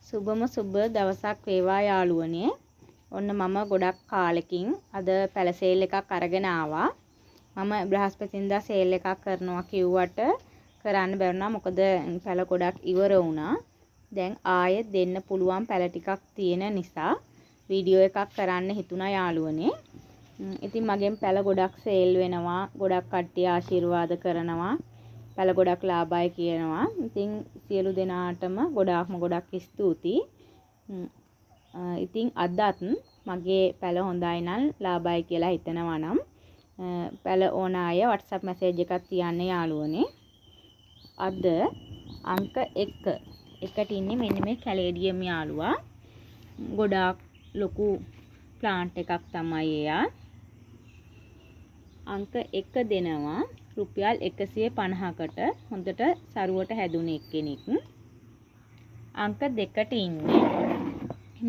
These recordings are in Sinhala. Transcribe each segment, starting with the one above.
සුබම සුබ දවසක් වේවා යාළුවනේ. ඔන්න මම ගොඩක් කාලෙකින් අද පැල සේල් එකක් අරගෙන ආවා. මම බ්‍රහස්පතින්දා සේල් එකක් කරනවා කිව්වට කරන්න බැරුණා. මොකද පැල ගොඩක් ඉවර වුණා. දැන් ආයෙත් දෙන්න පුළුවන් පැල ටිකක් තියෙන නිසා වීඩියෝ එකක් කරන්න හිතුණා යාළුවනේ. ඉතින් මගෙන් පැල ගොඩක් සේල් වෙනවා. ගොඩක් කට්ටිය ආශිර්වාද කරනවා. පැල ගොඩක් ලාභයි කියනවා. ඉතින් සියලු දෙනාටම ගොඩක් ස්තුතියි. ඉතින් අදත් මගේ පැල හොඳයි නම් ලාභයි කියලා හිතනවා නම් පැල ඕන අය WhatsApp message එකක් තියන්න යාළුවනේ. අද අංක 1 එකට ඉන්නේ මෙන්න මේ කැලේඩියම් යාළුවා. ගොඩාක් ලොකු ප්ලාන්ට් එකක් තමයි එයා. අංක 1 දෙනවා රුපියල් 150කට හොඳට සරුවට හැදුණු එක්කෙනෙක්. අංක 2ට ඉන්නේ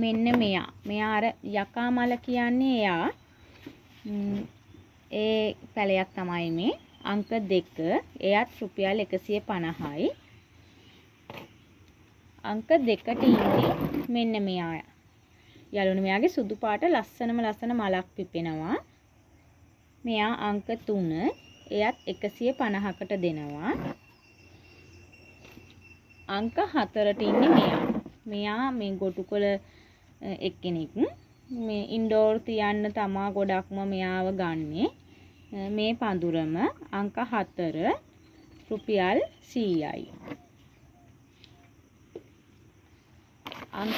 මෙන්න මෙයා. මෙයා අර යකා මල කියන්නේ එයා. ඒ පැලයක් තමයි මේ. අංක 2 එයත් රුපියල් 150යි. අංක 2ට ඉන්නේ මෙන්න මෙයා. යාළුවනේ මෙයාගේ සුදු පාට ලස්සන මලක් පිපෙනවා. මෙයා අංක 3 එයත් 150කට දෙනවා. අංක 4ට ඉන්නේ මෙයා. මෙයා මේ ගොටුකොළ එක්කෙනෙක්. මේ ඉන්ඩෝර් තියන්න තමා ගොඩක්ම මෙයාව ගන්නෙ. මේ පඳුරම අංක 4 රුපියල් 100යි. අංක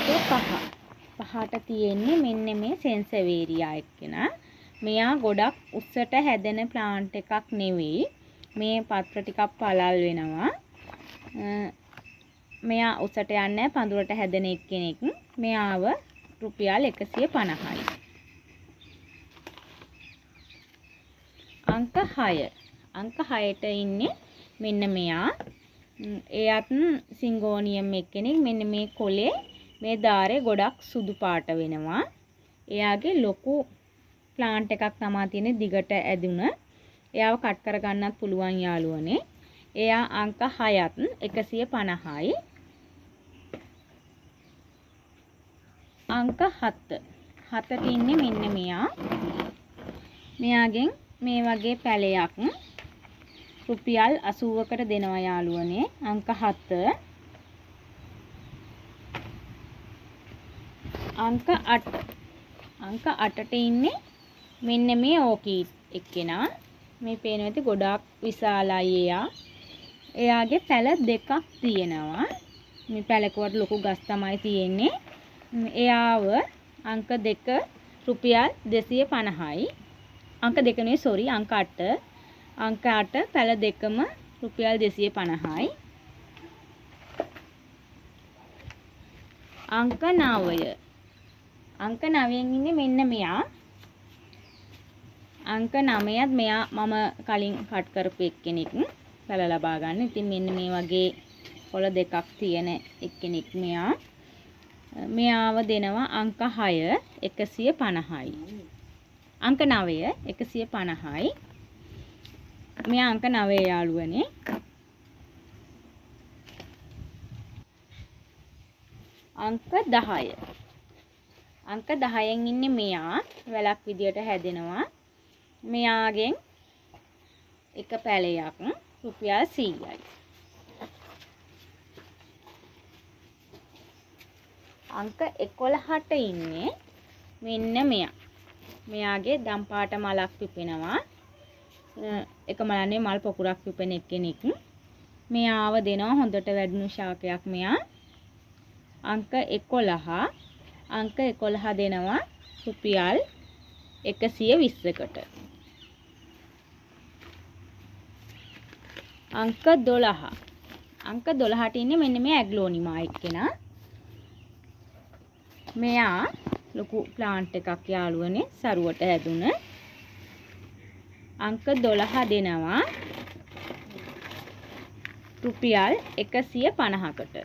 5ට තියෙන්නේ මෙන්න මේ සෙන්සවේරියා එක්කෙනා. මෙයා ගොඩක් උස්සට හැදෙන ප්ලාන්ට් එකක් නෙවෙයි. මේ පත්‍ර ටිකක් පළල් වෙනවා. මෙයා උස්සට යන්නේ පඳුරට හැදෙන එක්කෙනෙක්. මෙයාව රුපියල් 150යි. අංක 6. අංක 6ට ඉන්නේ මෙන්න මෙයා. එයාත් සිංගෝනියම් එක්කෙනෙක්. මෙන්න මේ කොලේ මේ දාරේ ගොඩක් සුදු පාට වෙනවා. එයාගේ ලොකු ප්ලාන්ට් එකක් තමයි තියෙන්නේ දිගට ඇදුන. එයාව කට් කර ගන්නත් පුළුවන් යාළුවනේ. එයා අංක 6ත් 150යි. අංක 7. 7ට ඉන්නේ මෙන්න මෙයා. මෙයාගෙන් මේ වගේ පැලයක් රුපියල් 80කට දෙනවා යාළුවනේ. අංක 7. අංක 8. අංක 8ට ඉන්නේ මෙන්න මේ ඕකීඩ් එක්කෙනා. මේ පේනවා ඇති ගොඩාක් විශාලයි එයා. එයාගේ පැල දෙකක් තියෙනවා. මේ පැලකවට ලොකු ගස් තමයි තියෙන්නේ. එයාව අංක 2 රුපියල් 250යි. අංක 2 නෙවෙයි සෝරි අංක 8. අංක 8 පැල දෙකම රුපියල් 250යි. අංක 9. අංක 9න් ඉන්නේ මෙන්න මෙයා. අංක 9ත් මෙයා මම කලින් කට් කරපු එක්කෙනෙක් පැල ලබා ගන්න. ඉතින් මෙන්න මේ වගේ කොළ දෙකක් තියෙන එක්කෙනෙක් මෙයා. මෙයාව දෙනවා අංක 6 150යි. අංක 9 150යි. මෙයා අංක 9 යාළුවනේ. අංක 10. අංක 10න් ඉන්නේ මෙයා. වැලක් විදියට හැදෙනවා. මෙයාගෙන් එක පැලයක් රුපියල් 100යි. අංක 11ට ඉන්නේ මෙන්න මෙයා. මෙයාගේ දම් පාට මලක් පිපෙනවා. එක මලන්නේ මල් පොකුරක් පිපෙන එක්කෙනෙක්. මෙයාව දෙනවා හොඳට වැඩුණු ශාකයක් මෙයා. අංක 11. අංක 11 දෙනවා රුපියල් 120කට. අංක 12. අංක 12ට ඉන්නේ මෙන්න මේ ඇග්ලෝනිමා එක්කෙනා. මෙයා ලොකු ප්ලාන්ට් එකක් යාළුවනේ සරුවට හැදුන. අංක 12 දෙනවා රුපියල් 150කට.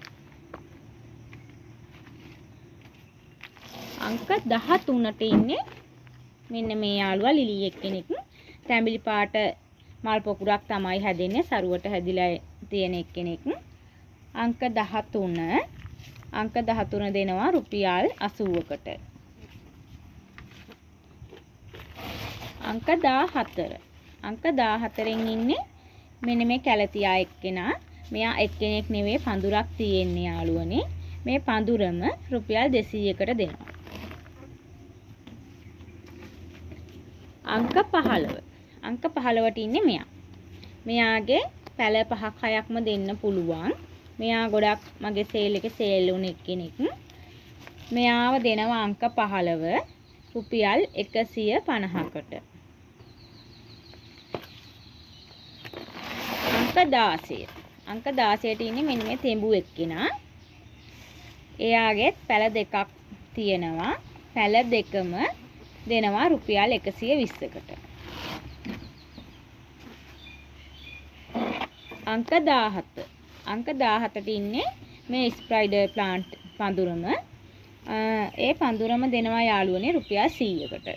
අංක 13ට ඉන්නේ මෙන්න මේ යාළුවා ලිලි එක්කෙනෙක්. තැඹිලි පාට මල් පොකුරක් තමයි හැදෙන්නේ සරුවට හැදිලා තියෙන එක්කෙනෙක්. අංක 13 අංක 13 දෙනවා රුපියල් 80කට. අංක 14. අංක 14න් ඉන්නේ මෙන්න මේ කැලතියා එක්කෙනා. මෙයා එක්කෙනෙක් නෙවෙයි පඳුරක් තියෙන්නේ යාළුවනේ. මේ පඳුරම රුපියල් 200කට දෙනවා. අංක 15. අංක 15ට ඉන්නේ මෙයා. මෙයාගේ පැල 5ක් 6ක්ම දෙන්න පුළුවන්. මෙයා ගොඩක් මගේ සේල් එකේ සේල් වුණ කෙනෙක්. මෙයාව දෙනවා අංක 15 රුපියල් 150කට. අංක 16. අංක 16ට ඉන්නේ මෙන්න මේ තෙඹු එක්කෙනා. එයාගේ පැල දෙකක් තියෙනවා. පැල දෙකම දෙනවා රුපියල් 120කට. අංක 17. අංක 17ට ඉන්නේ මේ ස්ප්‍රයිඩර් ප්ලාන්ට් පඳුරම. ඒ පඳුරම දෙනවා යාළුවනේ රුපියල් 100කට.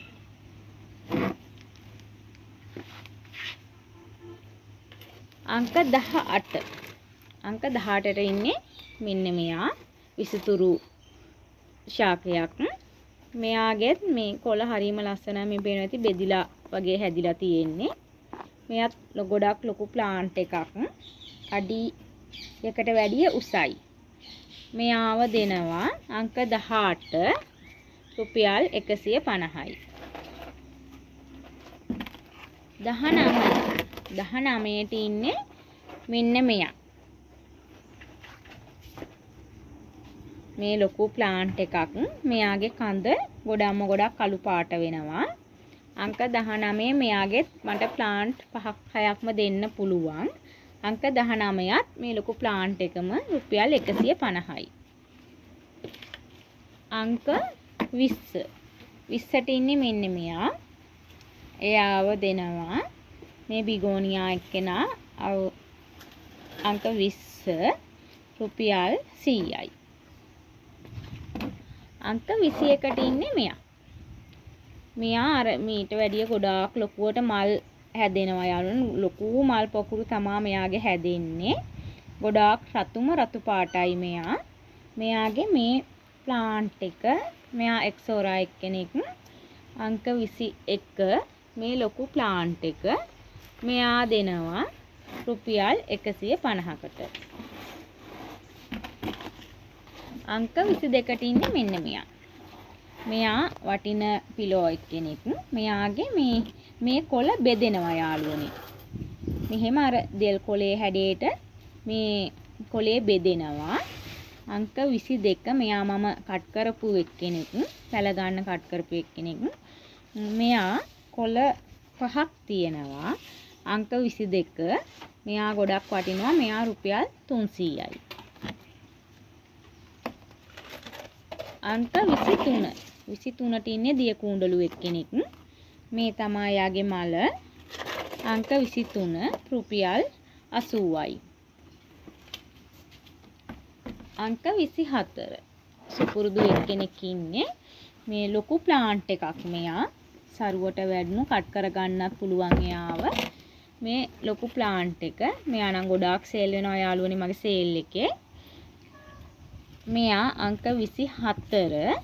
අංක 18. අංක 18ට ඉන්නේ මෙන්න මෙයා විසිතුරු ශාකයක්. මෙයාගෙත් මේ කොළ හරීම ලස්සනයි. මේ පේන ඇති බෙදිලා වගේ හැදිලා තියෙන්නේ. මෙයත් ගොඩක් ලොකු ප්ලාන්ට් එකක්. අඩි එකට වැඩිය උසයි. මෙයාව දෙනවා අංක 18 රුපියල් 150යි. 19ට ඉන්නේ මෙන්න මෙයා. මේ ලොකු ප්ලාන්ට් එකක්. මෙයාගේ කඳ ගොඩක් කළු පාට වෙනවා. අංක 19 මෙයාගෙත් මට ප්ලාන්ට් 5ක් 6ක්ම දෙන්න පුළුවන්. අංක 19ත් මේ ලොකු ප්ලාන්ට් එකම රුපියල් 150යි. අංක 20. 20ට ඉන්නේ මෙන්න මෙයා. එයාව දෙනවා මේ බිගෝනියා එක්කෙනා අංක 20 රුපියල් 100යි. අංක 21ට ඉන්නේ මෙයා. මෙයා අර මීට වැඩිය ගොඩාක් ලොකුවට මල් හැදෙනවා යාළුවනේ. ලොකු මල් පොකුරු තමා මෙයාගේ හැදෙන්නේ. ගොඩාක් රතු පාටයි මෙයා. මෙයාගේ මේ ප්ලාන්ට් එක මෙයා එක්සෝරා එක්කෙනෙක්. අංක 21 මේ ලොකු ප්ලාන්ට් එක මෙයා දෙනවා රුපියල් 150කට. අංක 22ට ඉන්නේ මෙන්න මෙයා. මෙයා වටින පිලෝ එක්කෙනෙක්. මෙයාගේ මේ කොළ බෙදෙනවා යාළුවනේ. මෙහෙම අර දෙල් කොලේ හැඩයට මේ කොලේ බෙදෙනවා. අංක 22 මෙයා මම කට් කරපු එක්කෙනෙක්. පැල ගන්න කට් කරපු එක්කෙනෙක්. මෙයා කොළ 5ක් තියෙනවා. අංක 22 මෙයා ගොඩක් වටිනවා. මෙයා රුපියල් 300යි. අංක 23. 23ට ඉන්නේ දිය කුණ්ඩලු එක්කෙනෙක්. මේ තමයි යාගේ මල. අංක 23 රුපියල් 80යි. අංක 24 සුපුරුදු එක්කෙනෙක් ඉන්නේ මේ ලොකු ප්ලාන්ට් එකක්. මෙයා සරුවට වැඩුණු කට් කර ගන්නත් පුළුවන් එයාව. මේ ලොකු ප්ලාන්ට් එක මෙයා නම් ගොඩාක් සේල් වෙනවා යාළුවනේ මගේ සේල් එකේ. මෙයා අංක 24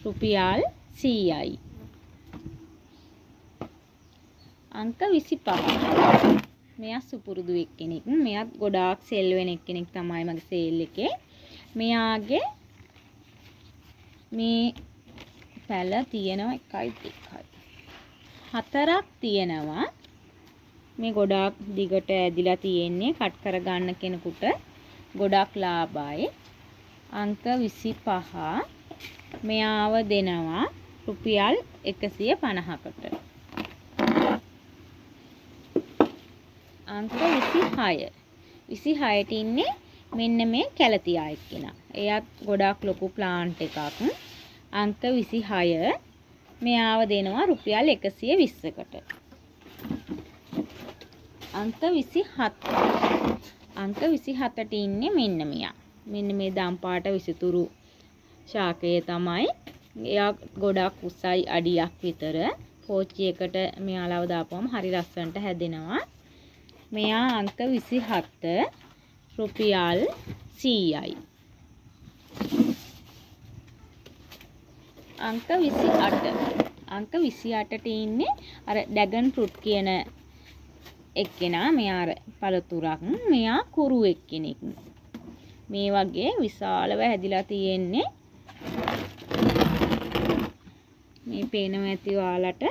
රුපියල් 100යි. අංක 25 මෙයා සුපුරුදු එක්කෙනෙක්. මෙයාත් ගොඩාක් සෙල් වෙන එක්කෙනෙක් තමයි මගේ සේල් එකේ. මෙයාගේ මේ පැල තියෙනවා 1යි 2යි 4ක් තියෙනවා. මේ ගොඩාක් දිගට ඇදිලා තියෙන්නේ. කට් කර ගන්න කෙනෙකුට ගොඩාක් ලාභයි. අංක 25 මෙයාව දෙනවා රුපියල් 150කට. අංක 26. 26ට ඉන්නේ මෙන්න මේ කැලතියා එක්කෙනා. එයාත් ගොඩාක් ලොකු ප්ලාන්ට් එකක්. අංක 26 මෙයාව දෙනවා රුපියල් 120කට. අංක 27. අංක 27ට ඉන්නේ මෙන්න මෙයා. මෙන්න මේ දම් පාට විසිතුරු ශාකය තමයි. එයා ගොඩක් උසයි අඩියක් විතර. පෝච්චියකට මෙයාලව දාපුවම හරි ලස්සනට හැදෙනවා. මෙයා අංක 27 රුපියල් 100යි. අංක 28. අංක 28ට ඉන්නේ අර ඩැගන් ෆෘට් කියන එක්කෙනා. මෙයා අර පළතුරක්. මෙයා කුරු එක්කෙනෙක්. මේ වගේ විශාලව හැදිලා තියෙන්නේ. මේ පේනවා ඇති ඔයාලට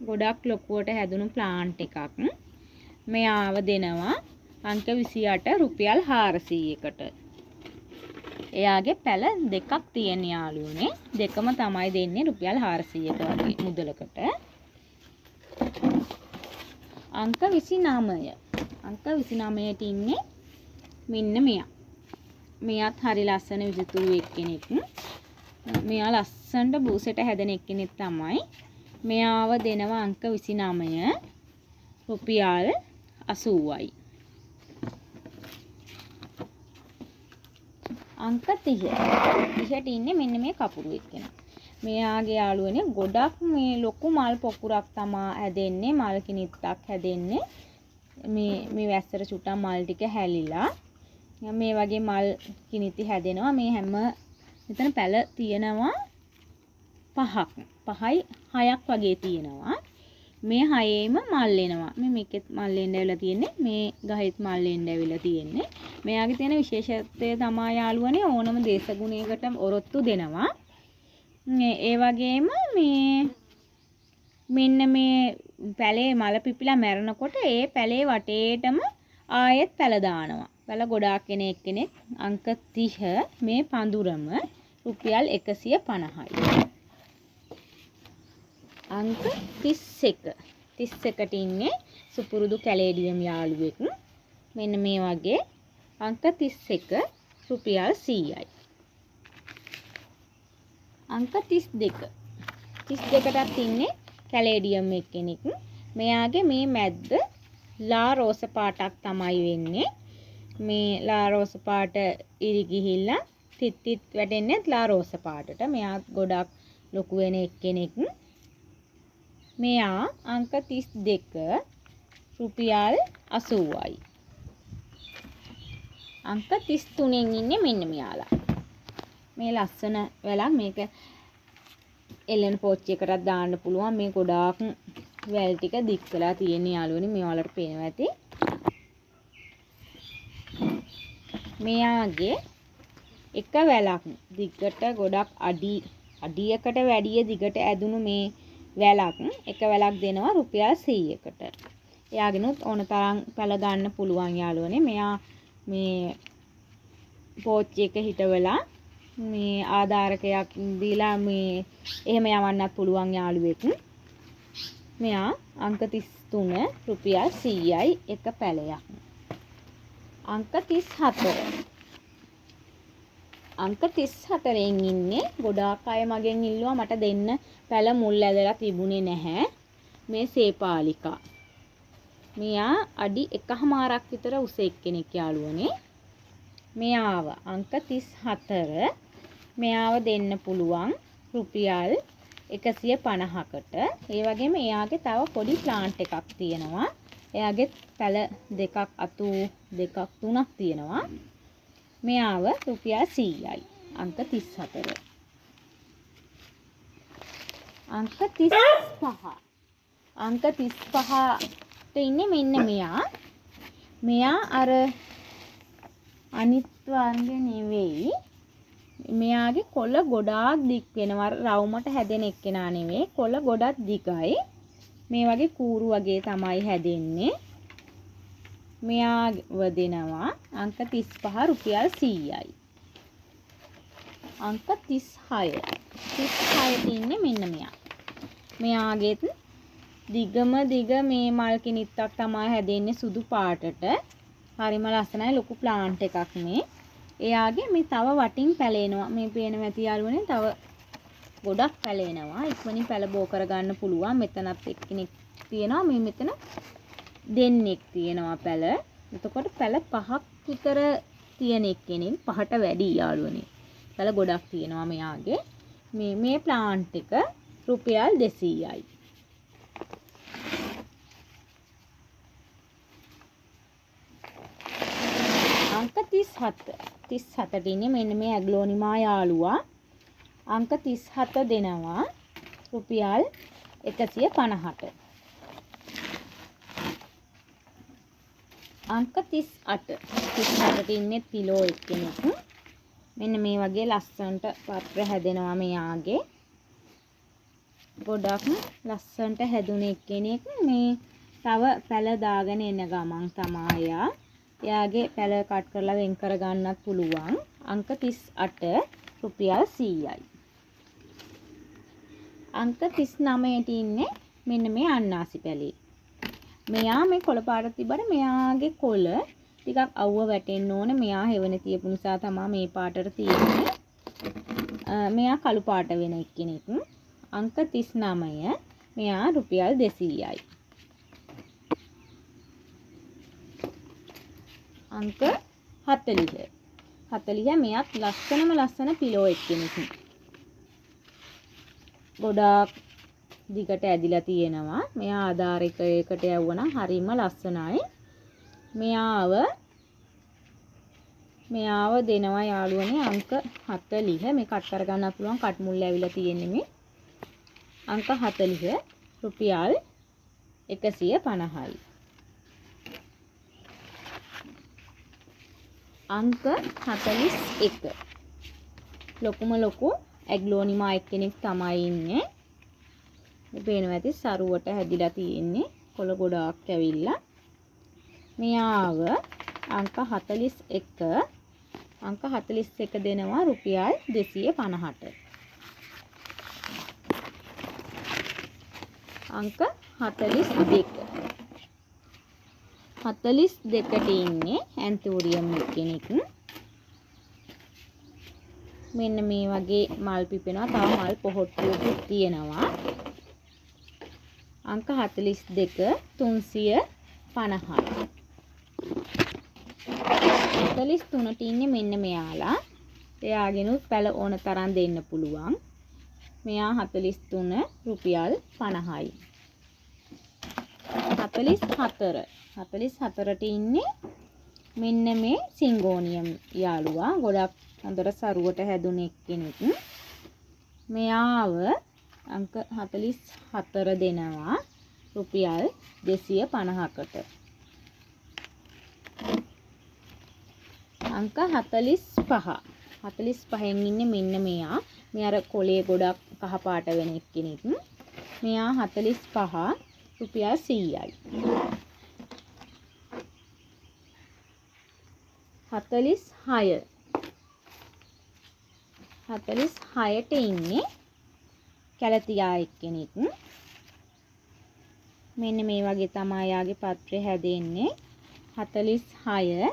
ගොඩක් ලොකුවට හැදුණු ප්ලාන්ට් එකක්. මෙයාව දෙනවා අංක 28 රුපියල් 400කට. එයාගේ පැල දෙකක් තියෙන යාළුවනේ. දෙකම තමයි දෙන්නේ රුපියල් 400ක වගේ මුදලකට. අංක 29. අංක 29ට ඉන්නේ මෙන්න මෙයා. මෙයාත් හරි ලස්සන විසිතුරු එක්කෙනෙක්. මෙයා ලස්සනට බූසෙට හැදෙන එක්කෙනෙක් තමයි. මෙයාව දෙනවා අංක 29 රුපියල් 80යි. අංක 30. 30ට ඉන්නේ මෙන්න මේ කපුරු එක්කෙනා. මෙයාගේ යාළුවනේ ගොඩක් මේ ලොකු මල් පොකුරක් තමා හැදෙන්නේ. මල් කිනිත්තක් හැදෙන්නේ. මේ වැස්සට චුට්ටක් මල් ටික හැලිලා මේ වගේ මල් කිනිති හැදෙනවා. මේ හැම මෙතන පැල තියෙනවා 5ක්. 5යි 6ක් වගේ තියෙනවා. මේ 6ේම මල් එනවා. මේකෙත් මල් එන්න ඇවිල්ලා තියෙන්නේ. මේ ගහෙත් මල් එන්න ඇවිල්ලා තියෙන්නේ. මෙයාගේ තියෙන විශේෂත්වය තමයි යාළුවනේ ඕනම දේශගුණයකට ඔරොත්තු දෙනවා. ඒ වගේම මෙන්න මේ පැලේ මල පිපිලා මැරෙනකොට ඒ පැලේ වටේටම ආයෙත් පැල දානවා. පැල ගොඩාක් කෙනෙක් අංක 30 මේ පඳුරම රුපියල් 150යි. අංක 31. 31ට ඉන්නේ සුපුරුදු කැලේඩියම් යාළුවෙක්. මෙන්න මේ වගේ අංක 31 රුපියල් 100යි. අංක 32. 32ටත් ඉන්නේ කැලේඩියම් එක්කෙනෙක්. මෙයාගේ මේ මැද්ද ලා රෝස පාටක් තමයි වෙන්නේ. මේ ලා රෝස පාට ඉරි ගිහිල්ලා තිත් වැටෙන්නේ ලා රෝස පාටට. මෙයා ගොඩක් ලොකු වෙන එක්කෙනෙක්. මෙයා අංක 32 රුපියල් 80යි. අංක 33න් ඉන්නේ මෙන්න මෙයාලා. මේ ලස්සන වැලක්. මේක එල්ලෙන පෝච්චි එකකට දාන්න පුළුවන්. මේ ගොඩාක් වැල් ටික දික් වෙලා තියෙන යාළුවනේ. මේ වලට පේනවා ඇති. මෙයාගේ එක වැලක් දිගට ගොඩක් අඩියකට වැඩිය දිගට ඇදුණු මේ වැලක් එක වැලක් දෙනවා රුපියල් 100කට. එයාගෙනුත් ඕන තරම් පැල ගන්න පුළුවන් යාළුවනේ. මෙයා මේ පෝච්චි එක හිටවලා මේ ආධාරකයක් දීලා මේ එහෙම යවන්නත් පුළුවන් යාළුවෙක්. මෙයා අංක 33 රුපියල් 100යි එක පැලයක්. අංක 34. අංක 34න් ඉන්නේ ගොඩාක් අය මගෙන් ඉල්ලුවා මට දෙන්න පැල මුල් ඇදලා තිබුණේ නැහැ. මේ සේපාලිකා. මෙයා අඩි 1මාරක් විතර උස එක්කෙනෙක් යාළුවනේ. මෙයාව අංක 34 මෙයාව දෙන්න පුළුවන් රුපියල් 150කට. ඒ වගේම එයාගේ තව පොඩි ප්ලාන්ට් එකක් තියෙනවා. එයාගේ පැල දෙකක් අතු දෙකක් තුනක් තියෙනවා. මෙයාව රුපියල් 100යි. අංක 34. අංක 35. අංක 35ට ඉන්නේ මෙන්න මෙයා. මෙයා අර අනිත් වර්ගය නෙවෙයි. මෙයාගේ කොළ ගොඩාක් දික් වෙනවා. රවුමට හැදෙන එක්කෙනා නෙවෙයි. කොළ ගොඩක් දිගයි. මේ වගේ කූරු වගේ තමයි හැදෙන්නේ. මෙයාව දෙනවා අංක 35 රුපියල් 100යි. අංක 36. 36ට ඉන්නේ මෙන්න මෙයා. මෙයාගෙත් දිගම දිග මේ මල් කිනිත්තක් තමයි හැදෙන්නේ සුදු පාටට. හරිම ලස්සනයි ලොකු ප්ලාන්ට් එකක් මේ. එයාගේ මේ තව වටින් පැලෙනවා. මේ පේන ඇති යාළුවනේ තව ගොඩක් පැලෙනවා. ඉක්මනින් පැල බෝ කරගන්න පුළුවන්. මෙතනත් එක්කෙනෙක් තියෙනවා. මේ මෙතන දෙන්නෙක් තියෙනවා පැල. එතකොට පැල 5ක් විතර තියෙන එක්කෙනෙක් 5ට වැඩි යාළුවනේ. පැල ගොඩක් තියෙනවා මෙයාගේ. මේ ප්ලාන්ට් එක රුපියල් 200යි. අංක 37. 37ට ඉන්නේ මෙන්න මේ ඇග්ලෝනිමා යාළුවා. අංක 37 දෙනවා රුපියල් 150ට. අංක 38ට ඉන්නේ පිලෝ එක්කෙනෙක්. මෙන්න මේ වගේ ලස්සනට පත්‍ර හැදෙනවා මෙයාගේ. ගොඩක් ලස්සනට හැදුන එක්කෙනෙක්. මේ තව පැල දාගෙන එන ගමන් තමයි එයාගේ පැල කට් කරලා වෙන් කර ගන්නත් පුළුවන්. අංක 38 රුපියල් 100යි. අංක 39ට ඉන්නේ මෙන්න මේ අන්නාසි පැලේ. මෙයා මේ කොළ පාට තිබ්බට මෙයාගේ කොළ ටිකක් අවුව වැටෙන්න ඕනේ. මෙයා හෙවණ තියපු නිසා තමයි මේ පාටට තියෙන්නේ. මෙයා කළු පාට වෙන එක්කෙනෙක්. අංක 39 මෙයා රුපියල් 200යි. අංක 40 මෙයාත් ලස්සන පිලෝ එක්කෙනෙක්. ගොඩාක් දිගට ඇදිලා තියෙනවා. මෙයා ආධාර එකකට යවුවනම් හරිම ලස්සනයි. මෙයාව දෙනවා යාළුවනේ අංක 40. මේ කට් කර ගන්න පුළුවන් කට් මුල්ල ඇවිල්ලා තියෙන්නේ මේ. අංක 40 රුපියල් 150යි. අංක 41 ලොකුම ලොකු ඇග්ලෝනිමා එක්කෙනෙක් තමයි ඉන්නේ. මේ පේනවා ඇති සරුවට හැදිලා තියෙන්නේ. කොළ ගොඩාක් ඇවිල්ලා. මෙයාව අංක 41 දෙනවා රුපියල් 250ට. අංක 42ට ඉන්නේ ඇන්තෝරියම් කෙනෙක්. මෙන්න මේ වගේ මල් පිපෙනවා. තව මල් පොහොට්ටුවකුත් තියෙනවා. අංක 42 350යි. 43ට ඉන්නේ මෙන්න මෙයාලා. එයාගෙනුත් පැල ඕන තරම් දෙන්න පුළුවන්. මෙයා 43 රුපියල් 50යි. 44ට ඉන්නේ මෙන්න මේ සිංගෝනියම් යාළුවා. ගොඩක් හොඳට සරුවට හැදුන එක්කෙනෙක්. මෙයාව අංක 44 දෙනවා රුපියල් 250කට. අංක 45න් ඉන්නේ මෙන්න මෙයා. මේ අර කොලේ ගොඩක් කහ පාට වෙන එක්කෙනෙක්. මෙයා 45 රුපියල් 100යි. 46ට ඉන්නේ කැලතියා එක්කෙනෙක්. මෙන්න මේ වගේ තමයි යාගේ පත්‍රය හැදෙන්නේ. 46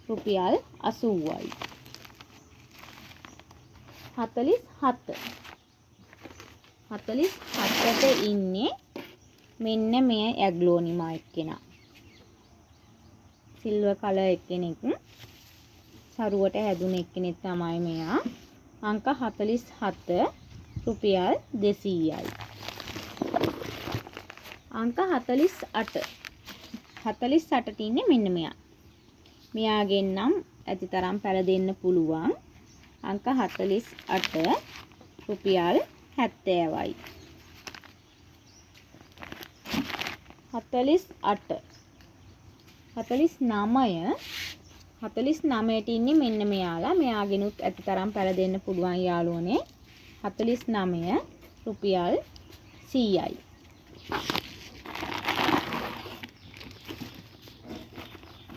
රුපියල් 80යි. 47ට ඉන්නේ මෙන්න මේ ඇග්ලෝනිමා එක්කෙනා. සිල්වර් කලර් එක්කෙනෙක්. සරුවට හැදුන එක්කෙනෙක් තමයි මෙයා. අංක 47 රුපියල් 200යි. අංක 48ට ඉන්නේ මෙන්න මෙයා. මෙයාගෙන් නම් ඇතිතරම් පැල දෙන්න පුළුවන්. අංක 48 රුපියල් 70යි. 49ට ඉන්නේ මෙන්න මෙයාලා. මෙයාගෙනුත් ඇතිතරම් පැල දෙන්න පුළුවන් යාළුවනේ. 49 රුපියල් 100යි.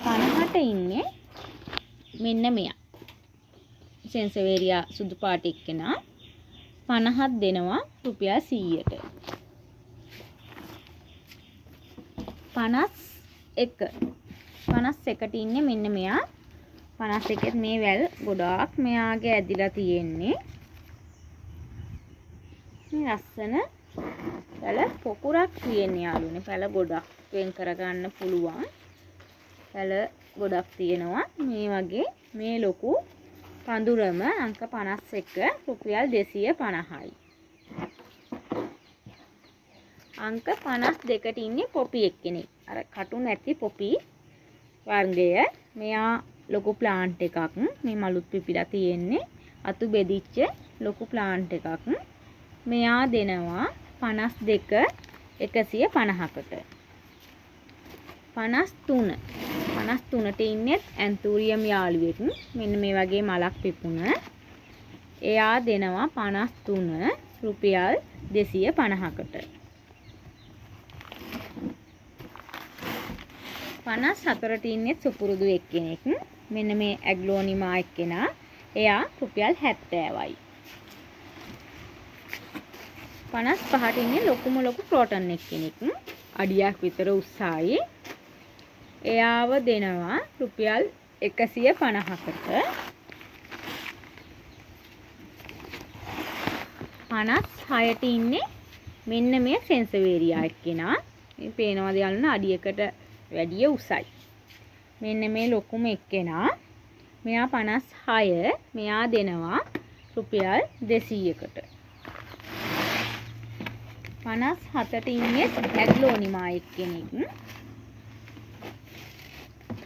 50ට ඉන්නේ මෙන්න මෙයා. සෙන්සවේරියා සුදු පාට එක්කෙනා. 50ක් දෙනවා රුපියල් 100ට. 51ට ඉන්නේ මෙන්න මෙයා. 51ත් මේ වැල් ගොඩාක් මෙයාගේ ඇදිලා තියෙන්නේ. මේ ලස්සන පැල පොකුරක් තියෙන්නේ යාළුවනේ. පැල ගොඩක් වෙන් කරගන්න පුළුවන්. පැල ගොඩක් තියෙනවා. මේ වගේ මේ ලොකු පඳුරම අංක 51 රුපියල් 250යි. අංක 52ට ඉන්නේ පොපි එක්කෙනෙක්. අර කටු නැති පොපි වර්ගය. මෙයා ලොකු ප්ලාන්ට් එකක්. මේ මලුත් පිපිලා තියෙන්නේ. අතු බෙදිච්ච ලොකු ප්ලාන්ට් එකක්. මෙයා දෙනවා 52 150කට. 53ට ඉන්නේ ඇන්තූරියම් යාළුවෙක්. මෙන්න මේ වගේ මලක් පිපුණ. එයා දෙනවා 53 රුපියල් 250කට. 54ට ඉන්නේ සුපුරුදු එක්කෙනෙක්. මෙන්න මේ ඇග්ලෝනිමා එක්කෙනා. එයා රුපියල් 70යි. 55ට ඉන්නේ ලොකුම ලොකු ක්‍රෝටන් එක්කෙනෙක්. අඩියක් විතර උස්සයි. එයාව දෙනවා රුපියල් 150කට. 56ට ඉන්නේ මෙන්න මේ සෙන්සවේරියා එක්කෙනා. මේ පේනවාද යාළුවනේ අඩියකට වැඩිය උසයි. මෙන්න මේ ලොකුම එක්කෙනා. මෙයා 56. මෙයා දෙනවා රුපියල් 200කට. 57ට ඉන්නේ ඇග්ලෝනිමා එක්කෙනෙක්.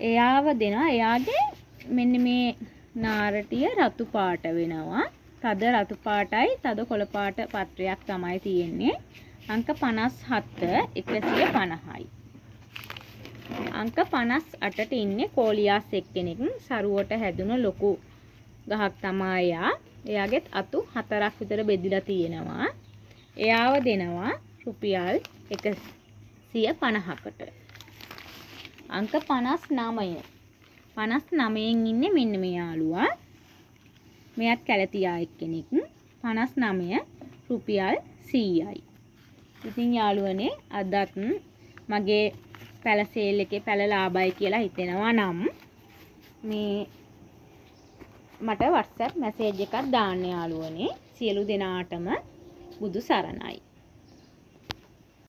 එයාව දෙනවා. එයාගේ මෙන්න මේ නාරටිය රතු පාට වෙනවා. තද රතු පාටයි තද කොළ පාට පත්‍රයක් තමයි තියෙන්නේ. අංක 57 150යි. අංක 58ට ඉන්නේ කෝලියාස් එක්කෙනෙක්. සරුවට හැදුණු ලොකු ගහක් තමයි එයා. එයාගෙත් අතු 4ක් විතර බෙදිලා තියෙනවා. එයාව දෙනවා රුපියල් 150කට. අංක 59. 59න් ඉන්නේ මෙන්න මේ යාළුවා. මෙයත් කැලතියා එක්කෙනෙක්. 59 රුපියල් 100යි. ඉතින් යාළුවනේ අදත් මගේ පැල සේල් එකේ පැල ලාභයි කියලා හිතෙනවා නම් මේ මට WhatsApp මැසේජ් එකක් දාන්න යාළුවනේ. සියලු දෙනාටම බුදු සරණයි.